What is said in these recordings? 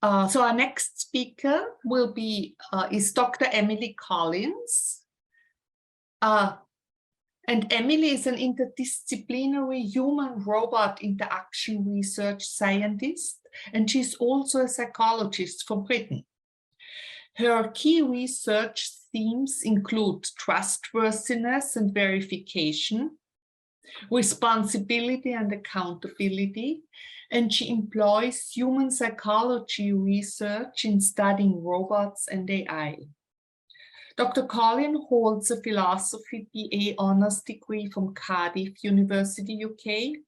So our next speaker will be is Dr. Emily Collins. And Emily is an interdisciplinary human-robot interaction research scientist, and she's also a psychologist from Britain. Her key research themes include trustworthiness and verification, responsibility and accountability, and she employs human psychology research in studying robots and AI. Dr. Collins holds a philosophy BA honours degree from Cardiff University, UK,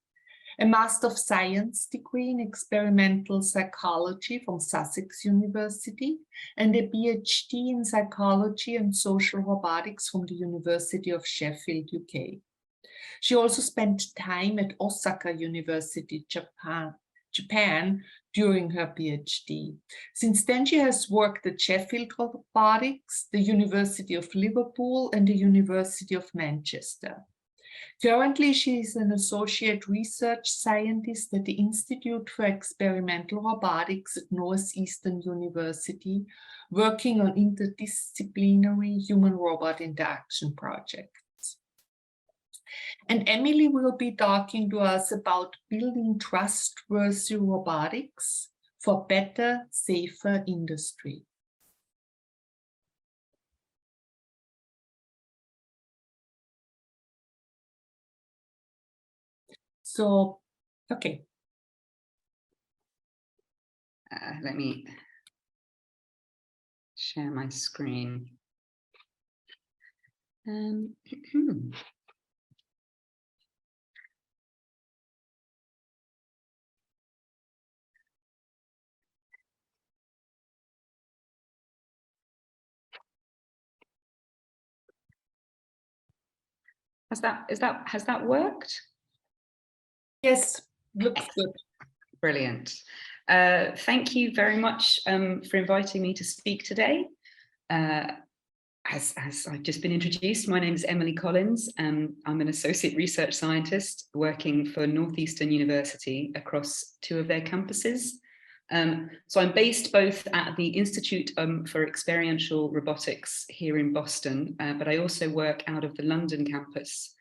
a Master of Science degree in experimental psychology from Sussex University, and a PhD in psychology and social robotics from the University of Sheffield, UK. She also spent time at Osaka University, Japan during her PhD. Since then, she has worked at Sheffield Robotics, the University of Liverpool, and the University of Manchester. Currently, she is an associate research scientist at the Institute for Experimental Robotics at Northeastern University, working on interdisciplinary human-robot interaction projects. And Emily will be talking to us about building trustworthy robotics for better, safer industry. So, okay. Let me share my screen. Has that worked? Yes, looks good. Brilliant. Thank you very much for inviting me to speak today. As I've just been introduced, my name is Emily Collins, and I'm an associate research scientist working for Northeastern University across 2 of their campuses. So I'm based both at the Institute for Experiential Robotics here in Boston, but I also work out of the London campus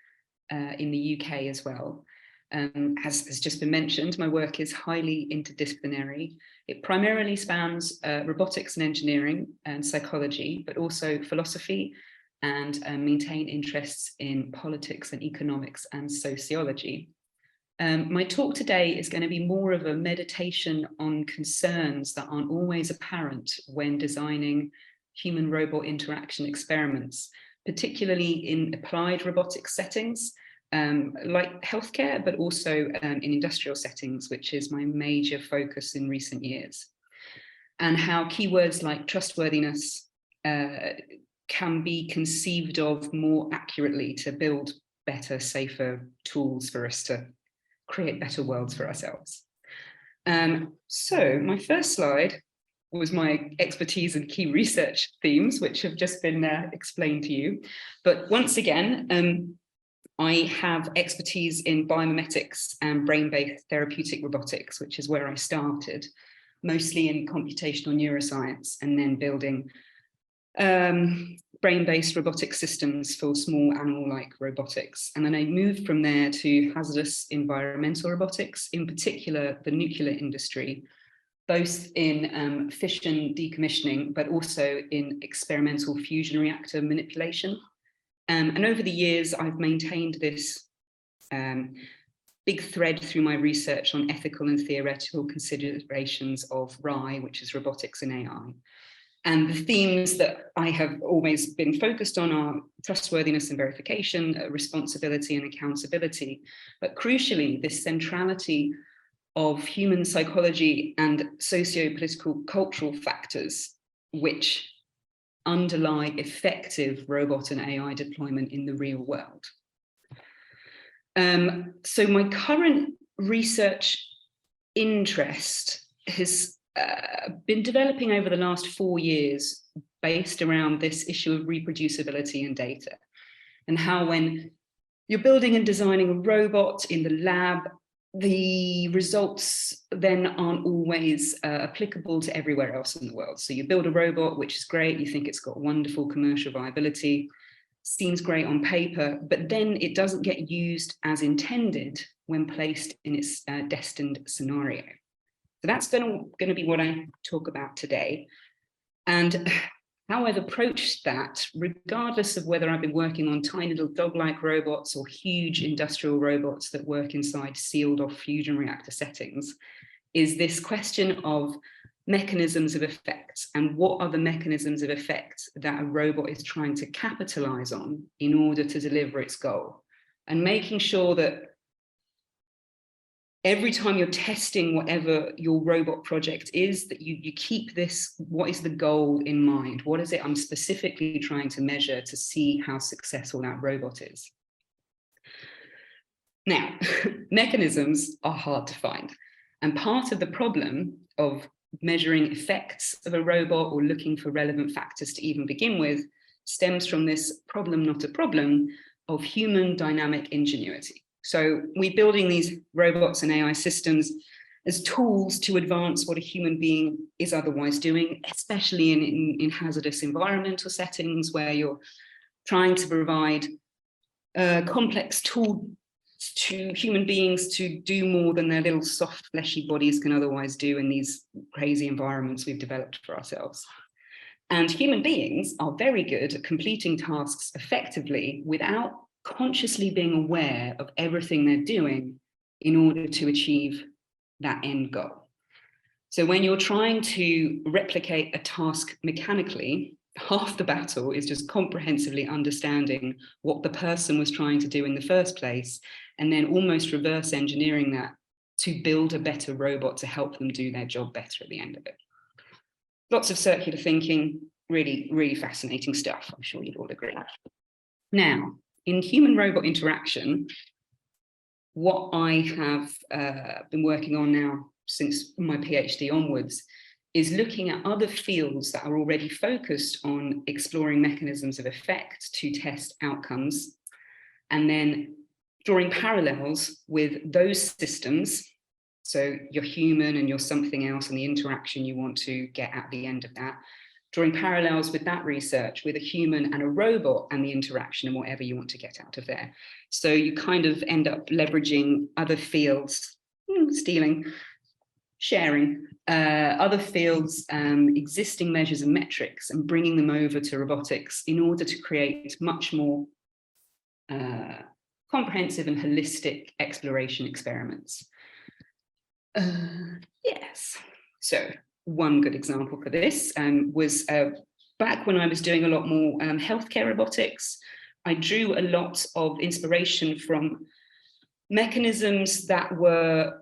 in the UK as well. As has just been mentioned, my work is highly interdisciplinary. It primarily spans robotics and engineering and psychology, but also philosophy and maintain interests in politics and economics and sociology. My talk today is going to be more of a meditation on concerns that aren't always apparent when designing human-robot interaction experiments, particularly in applied robotics settings, like healthcare, but also in industrial settings, which is my major focus in recent years, and how keywords like trustworthiness can be conceived of more accurately to build better, safer tools for us to create better worlds for ourselves. So my first slide was my expertise and key research themes, which have just been explained to you. But once again, I have expertise in biomimetics and brain-based therapeutic robotics, which is where I started, mostly in computational neuroscience, and then building brain-based robotic systems for small animal-like robotics. And then I moved from there to hazardous environmental robotics, in particular the nuclear industry, both in fission decommissioning, but also in experimental fusion reactor manipulation. And over the years, I've maintained this big thread through my research on ethical and theoretical considerations of RAI, which is robotics and AI. And the themes that I have always been focused on are trustworthiness and verification, responsibility and accountability, but crucially, this centrality of human psychology and socio-political cultural factors, which underlie effective robot and AI deployment in the real world. So my current research interest has been developing over the last 4 years based around this issue of reproducibility in data, and how when you're building and designing a robot in the lab, the results then aren't always applicable to everywhere else in the world. So you build a robot, which is great, you think it's got wonderful commercial viability, seems great on paper, but then it doesn't get used as intended when placed in its destined scenario. So that's going to be what I talk about today. And how I've approached that, regardless of whether I've been working on tiny little dog-like robots or huge industrial robots that work inside sealed-off fusion reactor settings, is this question of mechanisms of effect, and what are the mechanisms of effect that a robot is trying to capitalize on in order to deliver its goal, and making sure that every time you're testing whatever your robot project is, that you keep this, what is the goal in mind? What is it I'm specifically trying to measure to see how successful that robot is? Now, mechanisms are hard to find. And part of the problem of measuring effects of a robot or looking for relevant factors to even begin with stems from this problem, not a problem, of human dynamic ingenuity. So we're building these robots and AI systems as tools to advance what a human being is otherwise doing, especially in hazardous environmental settings where you're trying to provide complex tools to human beings to do more than their little soft, fleshy bodies can otherwise do in these crazy environments we've developed for ourselves. And human beings are very good at completing tasks effectively without consciously being aware of everything they're doing in order to achieve that end goal. So when you're trying to replicate a task mechanically, half the battle is just comprehensively understanding what the person was trying to do in the first place, and then almost reverse engineering that to build a better robot to help them do their job better at the end of it. Lots of circular thinking, really, really fascinating stuff. I'm sure you'd all agree. Now, in human-robot interaction, what I have been working on now since my PhD onwards is looking at other fields that are already focused on exploring mechanisms of effect to test outcomes, and then drawing parallels with those systems. So you're human and you're something else, and the interaction you want to get at the end of that, drawing parallels with that research with a human and a robot and the interaction and whatever you want to get out of there. So you kind of end up leveraging other fields, sharing other fields, existing measures and metrics, and bringing them over to robotics in order to create much more comprehensive and holistic exploration experiments. Yes, so one good example for this was back when I was doing a lot more healthcare robotics. I drew a lot of inspiration from mechanisms that were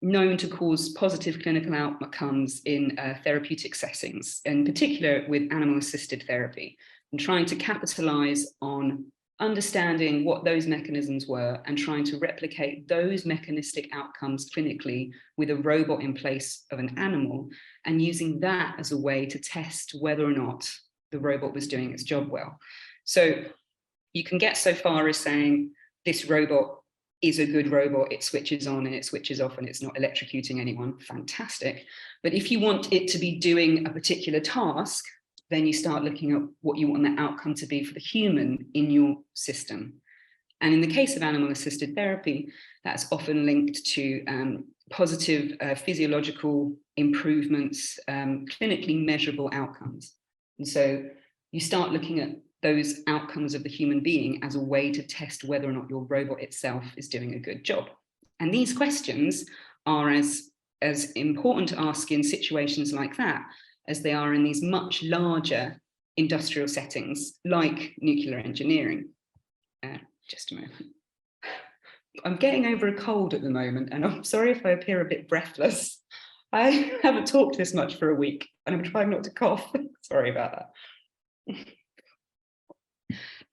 known to cause positive clinical outcomes in therapeutic settings, in particular with animal-assisted therapy, and trying to capitalize on understanding what those mechanisms were and trying to replicate those mechanistic outcomes clinically with a robot in place of an animal, and using that as a way to test whether or not the robot was doing its job well. So you can get so far as saying this robot is a good robot, it switches on and it switches off and it's not electrocuting anyone, fantastic. But if you want it to be doing a particular task, then you start looking at what you want the outcome to be for the human in your system. And in the case of animal-assisted therapy, that's often linked to positive physiological improvements, clinically measurable outcomes. And so you start looking at those outcomes of the human being as a way to test whether or not your robot itself is doing a good job. And these questions are as important to ask in situations like that as they are in these much larger industrial settings like nuclear engineering. Just a moment. I'm getting over a cold at the moment, and I'm sorry if I appear a bit breathless. I haven't talked this much for a week, and I'm trying not to cough. Sorry about that.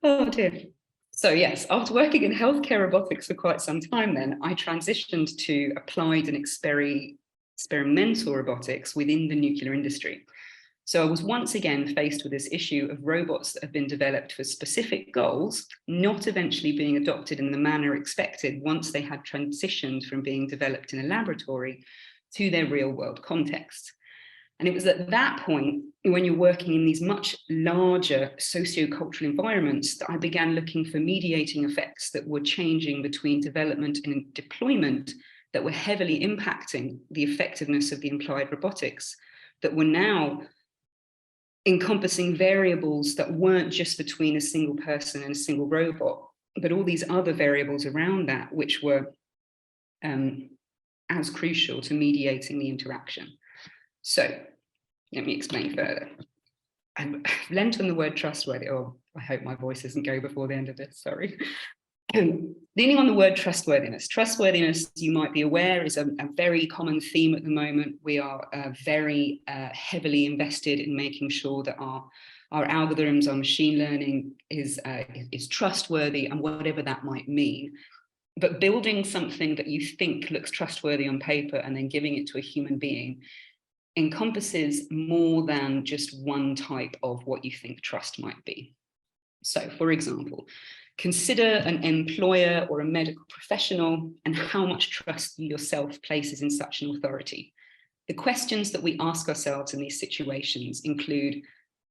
Oh dear. So yes, after working in healthcare robotics for quite some time then, I transitioned to applied and experimental robotics within the nuclear industry. So I was once again faced with this issue of robots that have been developed for specific goals, not eventually being adopted in the manner expected once they had transitioned from being developed in a laboratory to their real world context. And it was at that point, when you're working in these much larger socio-cultural environments, that I began looking for mediating effects that were changing between development and deployment, that were heavily impacting the effectiveness of the implied robotics, that were now encompassing variables that weren't just between a single person and a single robot, but all these other variables around that, which were as crucial to mediating the interaction. So let me explain further. I've lent on the word trustworthy. Oh, I hope my voice doesn't go before the end of this, sorry. Leaning on the word trustworthiness. Trustworthiness, you might be aware, is a very common theme at the moment. We are very heavily invested in making sure that our algorithms, our machine learning is trustworthy, and whatever that might mean. But building something that you think looks trustworthy on paper and then giving it to a human being encompasses more than just one type of what you think trust might be. So, for example, consider an employer or a medical professional and how much trust you yourself places in such an authority. The questions that we ask ourselves in these situations include: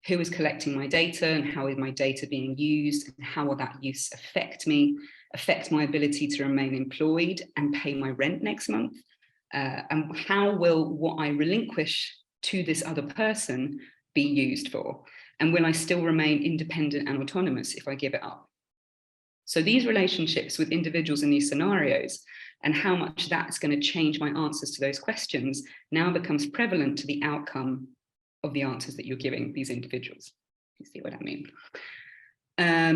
who is collecting my data and how is my data being used, and how will that use affect me, affect my ability to remain employed and pay my rent next month? And how will what I relinquish to this other person be used for? And will I still remain independent and autonomous if I give it up? So these relationships with individuals in these scenarios and how much that's going to change my answers to those questions now becomes prevalent to the outcome of the answers that you're giving these individuals. You see what I mean?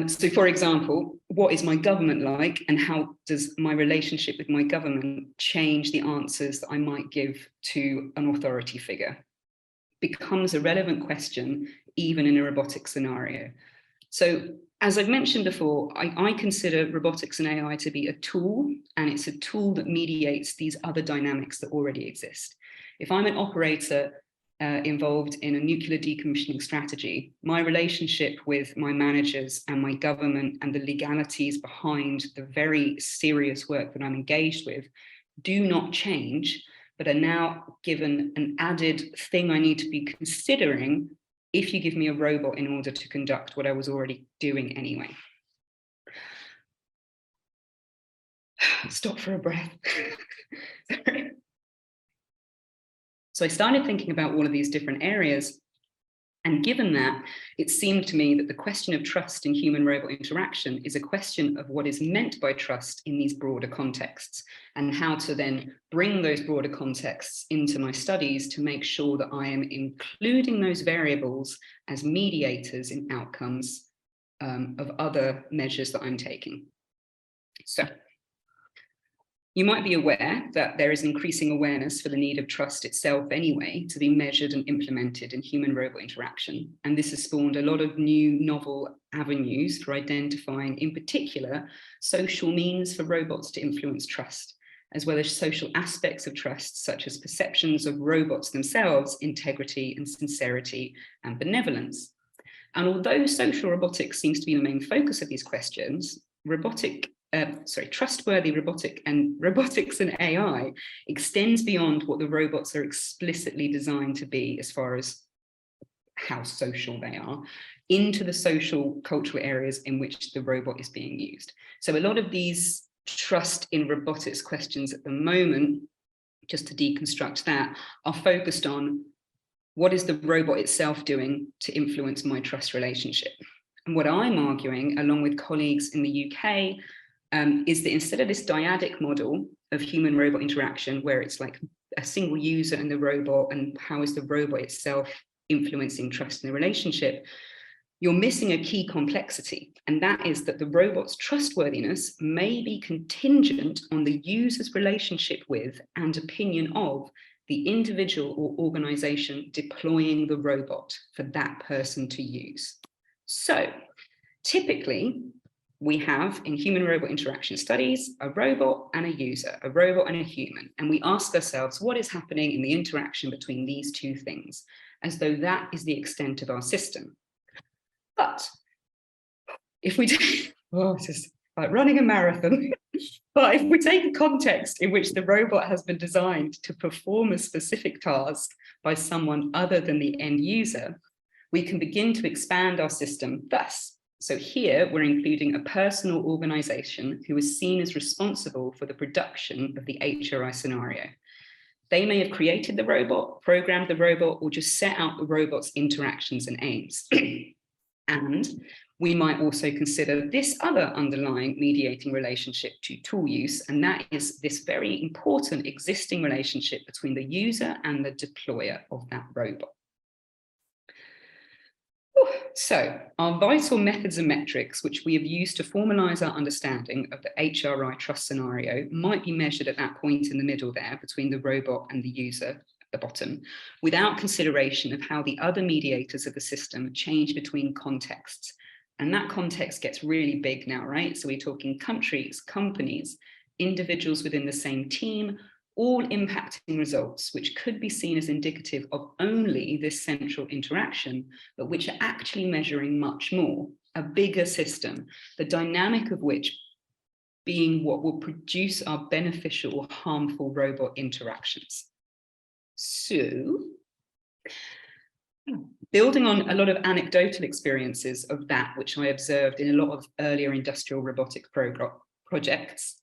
So, for example, what is my government like, and how does my relationship with my government change the answers that I might give to an authority figure? Becomes a relevant question, even in a robotic scenario. So, as I've mentioned before, I consider robotics and AI to be a tool, and it's a tool that mediates these other dynamics that already exist. If I'm an operator involved in a nuclear decommissioning strategy, my relationship with my managers and my government and the legalities behind the very serious work that I'm engaged with do not change, but are now given an added thing I need to be considering if you give me a robot in order to conduct what I was already doing anyway. Stop for a breath. Sorry. So I started thinking about all of these different areas, and given that, it seemed to me that the question of trust in human-robot interaction is a question of what is meant by trust in these broader contexts, and how to then bring those broader contexts into my studies to make sure that I am including those variables as mediators in outcomes of other measures that I'm taking. So, you might be aware that there is increasing awareness for the need of trust itself anyway to be measured and implemented in human-robot interaction. And this has spawned a lot of new novel avenues for identifying, in particular, social means for robots to influence trust, as well as social aspects of trust, such as perceptions of robots themselves, integrity and sincerity and benevolence. And although social robotics seems to be the main focus of these questions, trustworthy robotics and AI extends beyond what the robots are explicitly designed to be as far as how social they are, into the social cultural areas in which the robot is being used. So a lot of these trust in robotics questions at the moment, just to deconstruct that, are focused on what is the robot itself doing to influence my trust relationship. And what I'm arguing, along with colleagues in the UK, is that instead of this dyadic model of human-robot interaction, where it's like a single user and the robot, and how is the robot itself influencing trust in the relationship, you're missing a key complexity, and that is that the robot's trustworthiness may be contingent on the user's relationship with and opinion of the individual or organization deploying the robot for that person to use. So typically, we have in human-robot interaction studies, a robot and a user, a robot and a human. And we ask ourselves, what is happening in the interaction between these two things, as though that is the extent of our system. But if we do, it's just like running a marathon. But if we take a context in which the robot has been designed to perform a specific task by someone other than the end user, we can begin to expand our system thus. So here we're including a personal organization who is seen as responsible for the production of the HRI scenario. They may have created the robot, programmed the robot, or just set out the robot's interactions and aims. And we might also consider this other underlying mediating relationship to tool use, and that is this very important existing relationship between the user and the deployer of that robot. So our vital methods and metrics, which we have used to formalize our understanding of the HRI trust scenario, might be measured at that point in the middle there between the robot and the user at the bottom, without consideration of how the other mediators of the system change between contexts. And that context gets really big now, right? So we're talking countries, companies, individuals within the same team, all impacting results, which could be seen as indicative of only this central interaction, but which are actually measuring much more, a bigger system, the dynamic of which being what will produce our beneficial or harmful robot interactions. So, building on a lot of anecdotal experiences of that, which I observed in a lot of earlier industrial robotics projects,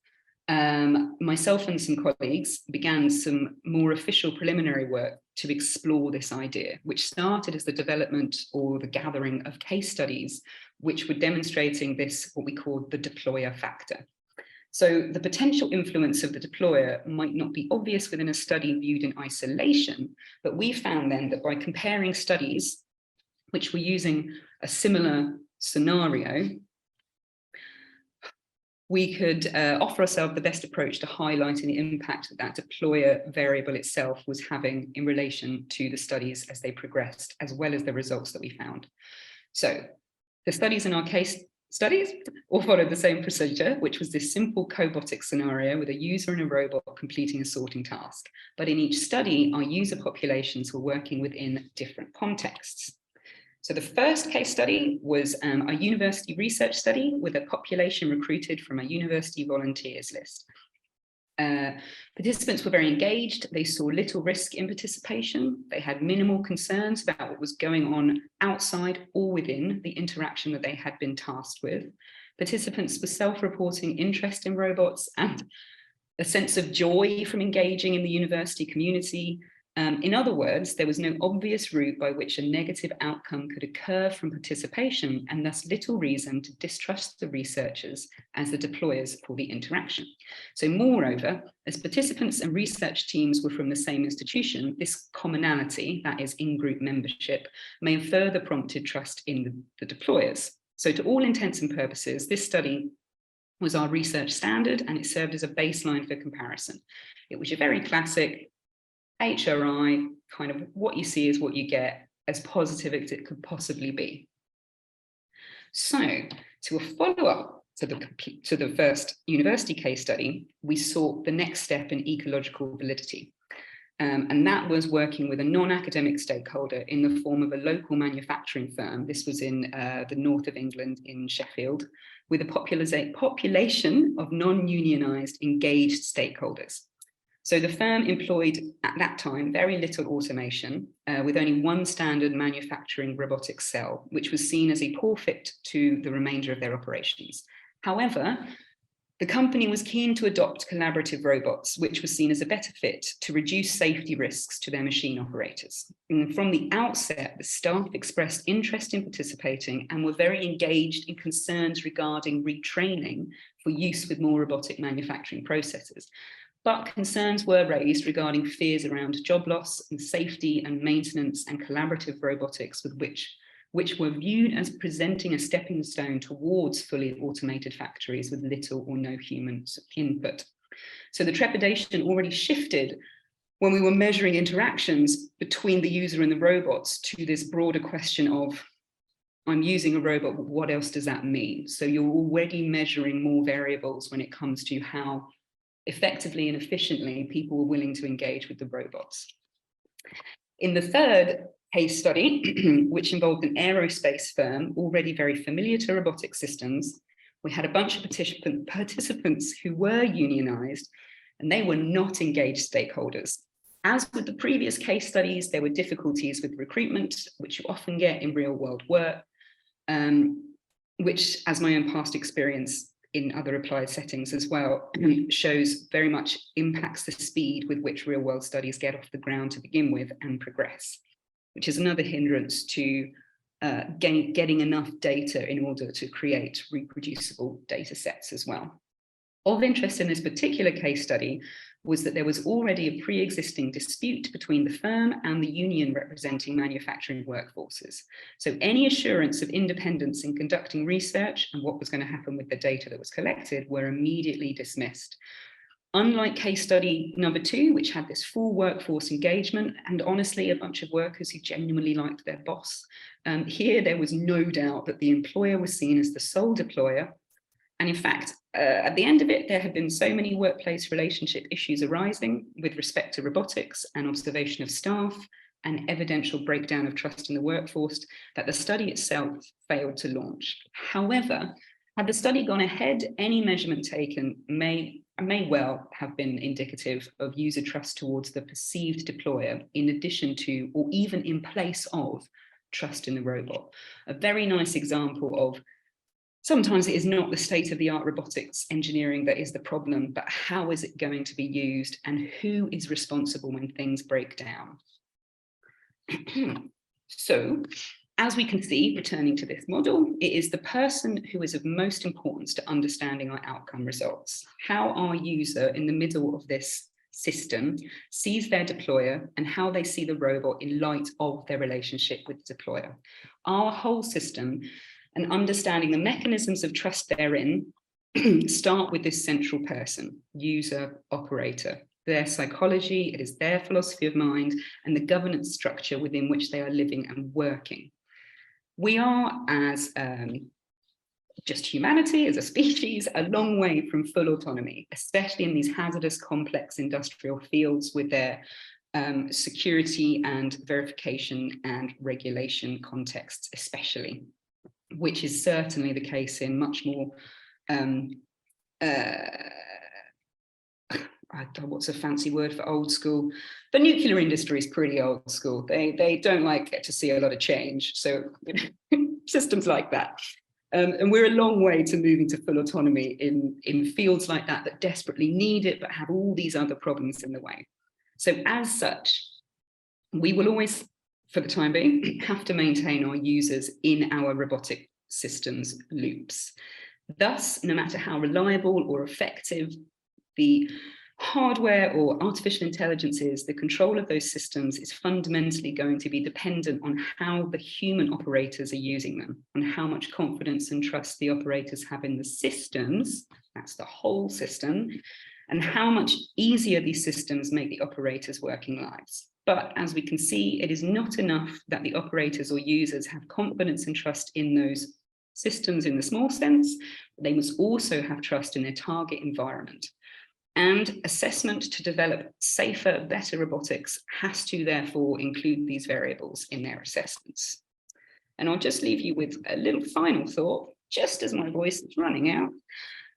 myself and some colleagues began some more official preliminary work to explore this idea, which started as the development or the gathering of case studies, which were demonstrating this, what we called the deployer factor. So the potential influence of the deployer might not be obvious within a study viewed in isolation, but we found then that by comparing studies which were using a similar scenario, we could offer ourselves the best approach to highlighting the impact that that deployer variable itself was having in relation to the studies as they progressed, as well as the results that we found. So the studies in our case studies all followed the same procedure, which was this simple cobotic scenario with a user and a robot completing a sorting task. But in each study, our user populations were working within different contexts. So the first case study was a university research study with a population recruited from a university volunteers list. Participants were very engaged. They saw little risk in participation. They had minimal concerns about what was going on outside or within the interaction that they had been tasked with. Participants were self-reporting interest in robots and a sense of joy from engaging in the university community. In other words, there was no obvious route by which a negative outcome could occur from participation, and thus little reason to distrust the researchers as the deployers for the interaction. So moreover, as participants and research teams were from the same institution, this commonality, that is in-group membership, may have further prompted trust in the deployers. So to all intents and purposes, this study was our research standard, and it served as a baseline for comparison. It was your very classic HRI, kind of what you see is what you get, as positive as it could possibly be. So to a follow-up to the first university case study, we sought the next step in ecological validity. And that was working with a non-academic stakeholder in the form of a local manufacturing firm. This was in the north of England in Sheffield, with a population of non-unionised engaged stakeholders. So the firm employed at that time very little automation, with only one standard manufacturing robotics cell, which was seen as a poor fit to the remainder of their operations. However, the company was keen to adopt collaborative robots, which was seen as a better fit to reduce safety risks to their machine operators. And from the outset, the staff expressed interest in participating and were very engaged in concerns regarding retraining for use with more robotic manufacturing processes. But concerns were raised regarding fears around job loss and safety and maintenance and collaborative robotics, with which were viewed as presenting a stepping stone towards fully automated factories with little or no human input. So the trepidation already shifted when we were measuring interactions between the user and the robots to this broader question of I'm using a robot, but what else does that mean? So you're already measuring more variables when it comes to how effectively and efficiently people were willing to engage with the robots. In the third case study, which involved an aerospace firm already very familiar to robotic systems, we had a bunch of participants who were unionized, and they were not engaged stakeholders. As with the previous case studies, there were difficulties with recruitment, which you often get in real world work, which, as my own past experience in other applied settings as well, shows very much impacts the speed with which real world studies get off the ground to begin with and progress, which is another hindrance to getting enough data in order to create reproducible data sets as well. Of interest in this particular case study was that there was already a pre-existing dispute between the firm and the union representing manufacturing workforces. So any assurance of independence in conducting research and what was going to happen with the data that was collected were immediately dismissed. Unlike case study number 2, which had this full workforce engagement and honestly a bunch of workers who genuinely liked their boss, here there was no doubt that the employer was seen as the sole deployer. And in fact, at the end of it, there have been so many workplace relationship issues arising with respect to robotics and observation of staff and evidential breakdown of trust in the workforce that the study itself failed to launch. However, had the study gone ahead, any measurement taken may well have been indicative of user trust towards the perceived deployer, in addition to, or even in place of, trust in the robot. A very nice example of sometimes it is not the state-of-the-art robotics engineering that is the problem, but how is it going to be used and who is responsible when things break down? So, as we can see, returning to this model, it is the person who is of most importance to understanding our outcome results. How our user in the middle of this system sees their deployer and how they see the robot in light of their relationship with the deployer. Our whole system and understanding the mechanisms of trust therein start with this central person, user, operator, their psychology, it is their philosophy of mind, and the governance structure within which they are living and working. We are, as just humanity, as a species, a long way from full autonomy, especially in these hazardous, complex industrial fields with their security and verification and regulation contexts, especially, which is certainly the case in much more, what's a fancy word for old school? The nuclear industry is pretty old school. They don't like to see a lot of change. So systems like that. And we're a long way to moving to full autonomy in fields like that that desperately need it, but have all these other problems in the way. So as such, we will always, for the time being, have to maintain our users in our robotic systems loops. Thus, no matter how reliable or effective the hardware or artificial intelligence is, the control of those systems is fundamentally going to be dependent on how the human operators are using them, on how much confidence and trust the operators have in the systems, that's the whole system, and how much easier these systems make the operators' working lives. But as we can see, it is not enough that the operators or users have confidence and trust in those systems in the small sense. They must also have trust in their target environment. And assessment to develop safer, better robotics has to therefore include these variables in their assessments. And I'll just leave you with a little final thought, just as my voice is running out.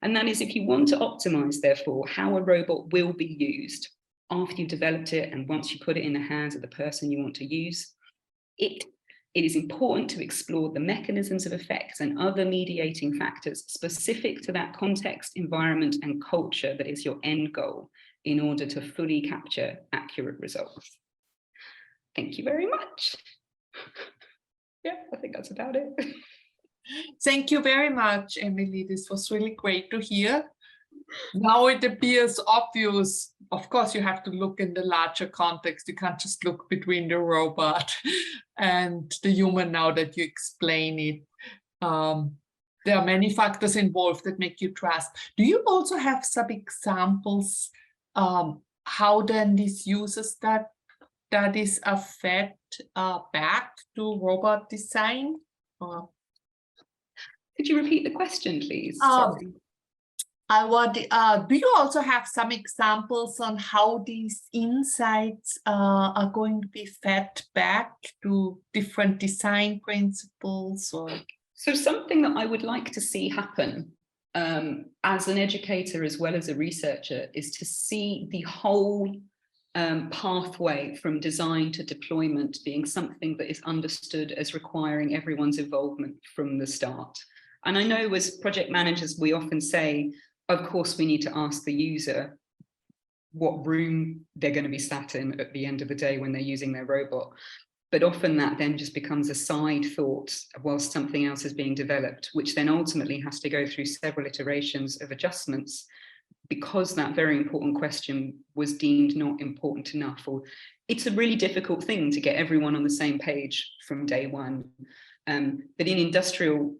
And that is, if you want to optimize, therefore, how a robot will be used after you've developed it and once you put it in the hands of the person you want to use, it is important to explore the mechanisms of effects and other mediating factors specific to that context, environment, and culture that is your end goal in order to fully capture accurate results. Thank you very much. Yeah, I think that's about it. Thank you very much, Emily. This was really great to hear. Now it appears obvious. Of course, you have to look in the larger context. You can't just look between the robot and the human now that you explain it. There are many factors involved that make you trust. Do you also have some examples how then these users that is fed back to robot design? Could you repeat the question, please? Sorry. I want. Do you also have some examples on how these insights are going to be fed back to different design principles? Or so something that I would like to see happen as an educator as well as a researcher is to see the whole pathway from design to deployment being something that is understood as requiring everyone's involvement from the start. And I know as project managers, we often say, of course, we need to ask the user what room they're going to be sat in at the end of the day when they're using their robot. But often that then just becomes a side thought whilst something else is being developed, which then ultimately has to go through several iterations of adjustments because that very important question was deemed not important enough. Or it's a really difficult thing to get everyone on the same page from day one. But in industrial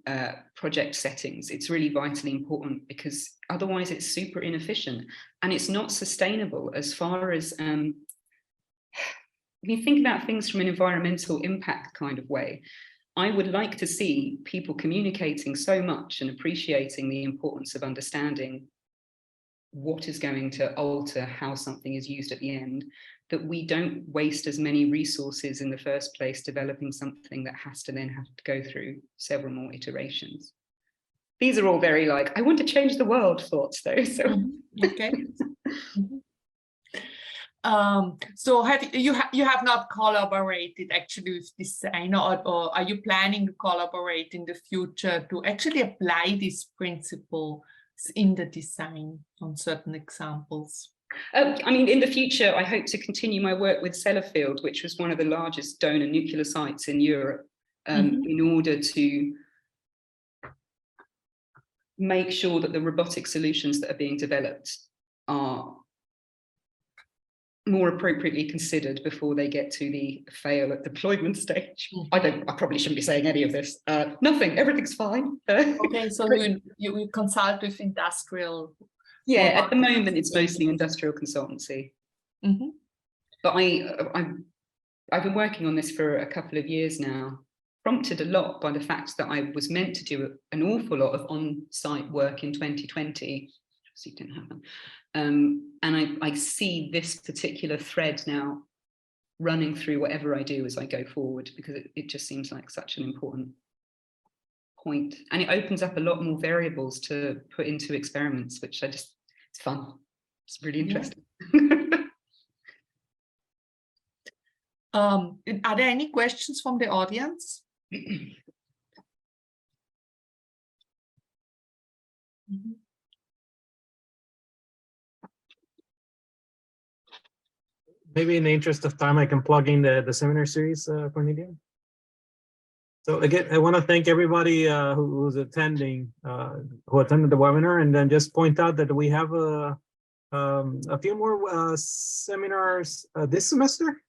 project settings, it's really vitally important because otherwise it's super inefficient and it's not sustainable as far as, if you think about things from an environmental impact kind of way, I would like to see people communicating so much and appreciating the importance of understanding what is going to alter how something is used at the end, that we don't waste as many resources in the first place developing something that has to then have to go through several more iterations. These are all very like, I want to change the world thoughts though. So okay. So you have not collaborated actually with designer, or are you planning to collaborate in the future to actually apply this principle in the design on certain examples? I mean, in the future, I hope to continue my work with Sellafield, which was one of the largest donor nuclear sites in Europe, in order to make sure that the robotic solutions that are being developed are more appropriately considered before they get to the fail at deployment stage. I probably shouldn't be saying any of this. Nothing, everything's fine. Okay, so you consult with industrial. Yeah, at the moment it's mostly industrial consultancy. But I've been working on this for a couple of years now, prompted a lot by the fact that I was meant to do an awful lot of on-site work in 2020. Obviously it didn't happen. And I see this particular thread now running through whatever I do as I go forward, because it just seems like such an important point. And it opens up a lot more variables to put into experiments, which it's fun. It's really interesting. Yeah. Are there any questions from the audience? Maybe in the interest of time, I can plug in the seminar series, Cornelia. So again, I want to thank everybody who's attending, who attended the webinar, and then just point out that we have a few more seminars this semester.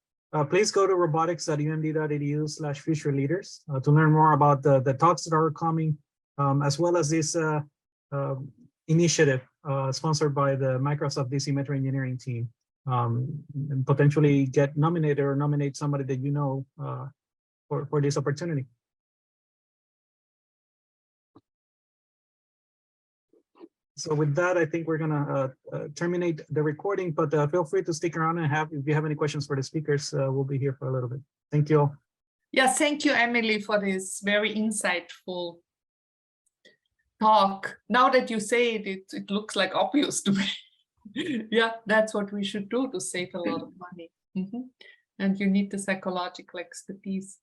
Please go to robotics.umd.edu/future-leaders to learn more about the talks that are coming, as well as this initiative sponsored by the Microsoft DC Metro Engineering team. And potentially get nominated or nominate somebody that you know for this opportunity. So with that, I think we're gonna terminate the recording, but feel free to stick around and if you have any questions for the speakers, we'll be here for a little bit. Thank you all. Yeah, thank you, Emily, for this very insightful talk. Now that you say it, it looks like obvious to me. Yeah, that's what we should do to save a lot of money. And you need the psychological expertise.